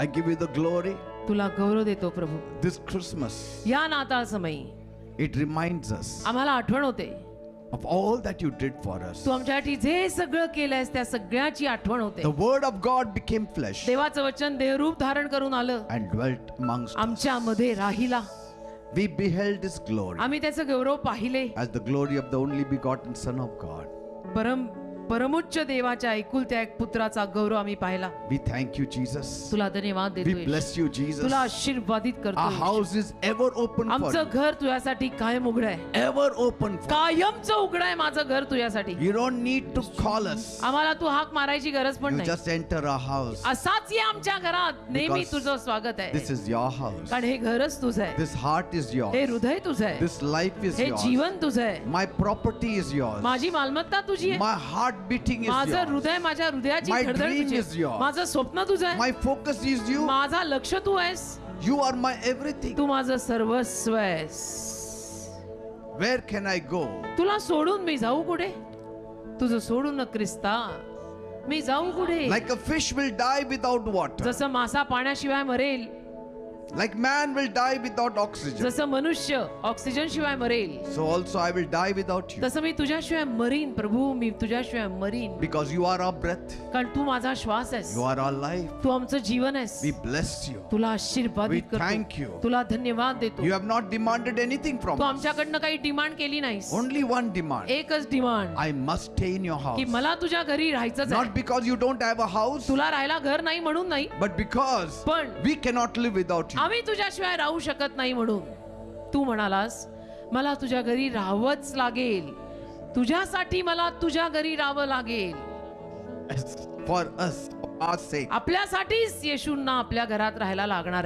I give you the glory. तुला गौरव देतो प्रभू. This Christmas, या नाताळ समयी it reminds us आम्हाला आठवण होते of all that you did for us. तू आमच्यासाठी जे सगळं केलंयस त्या सगळ्याची आठवण होते. The word of God became flesh देवाचं वचन देहरूप धारण करून आलं, and dwelt amongst us. आमच्यामध्ये राहिला. We beheld his glory आम्ही त्याचं गौरव पाहिले. as the glory of the only begotten Son of God. परमोच्च देवाच्या एकुलत्या एक पुत्राचा गौरव आम्ही पाहिला. We thank you, Jesus. तुला धन्यवाद We देतो. bless you, Jesus. तुला आशीर्वादित Our करतो. house is ever open for आमचं you. घर तुझ्यासाठी कायम उघड आहे. Ever open for you. कायमचं उघड आहे माझं घर तुझ्यासाठी. You don't need to call us. आम्हाला तू हाक मारायची गरज पण You नाही. just enter our house. असाच ये आमच्या घरात. नेहमी Because तुझं स्वागत आहे. This is your house. कारण हे घरच तुझं आहे. This heart is हे yours. हृदय तुझं आहे. This life is हे yours. जीवन तुझं आहे. My property is yours. माझी मालमत्ता तुझी आहे. My heart beating is माझं yours. हृदय माझ्या हृदयाची My धडधड dream तुझी is आहे. yours. माझं स्वप्न तुझं आहे. My focus is you. माझा लक्ष तू आहेस. You are my everything. तू माझं सर्वस्व आहेस. Where can I go? तुला सोडून मी जाऊ कुठे? तुझं सोडून न ख्रिस्ता मी जाऊ कुठे? Like a fish will die without water. जसं मासा पाण्याशिवाय मरेल, Like man will die without oxygen. जसं मनुष्य ऑक्सिजन शिवाय मरेल, So also I will die without you. तसं मी तुझ्याशिवाय मरीन. प्रभू मी तुझ्याशिवाय मरीन. Because you are our breath. कारण तू माझा श्वास आहेस. You are our life. तू आमचं जीवन आहेस. We bless you. तुला आशीर्वादित We thank करतो. you. तुला धन्यवाद देतो. You have not demanded anything from Tu us. आमच्याकडनं काही डिमांड केली नाहीस. Only one demand. एकच demand I must stay in your की house. मला तुझ्या घरी राहायचंच Not आहे. because you don't have a house, तुला राहायला घर नाही म्हणून नाही, but because पण we cannot live without you. आम्ही तुझ्याशिवाय राहू शकत नाही म्हणून तू म्हणालास मला तुझ्या घरी राहावंच लागेल. तुझ्यासाठी मला तुझ्या घरी राहावं लागेल. For us, for our sake. आपल्यासाठीच येशूंना आपल्या घरात राहायला लागणार आहे.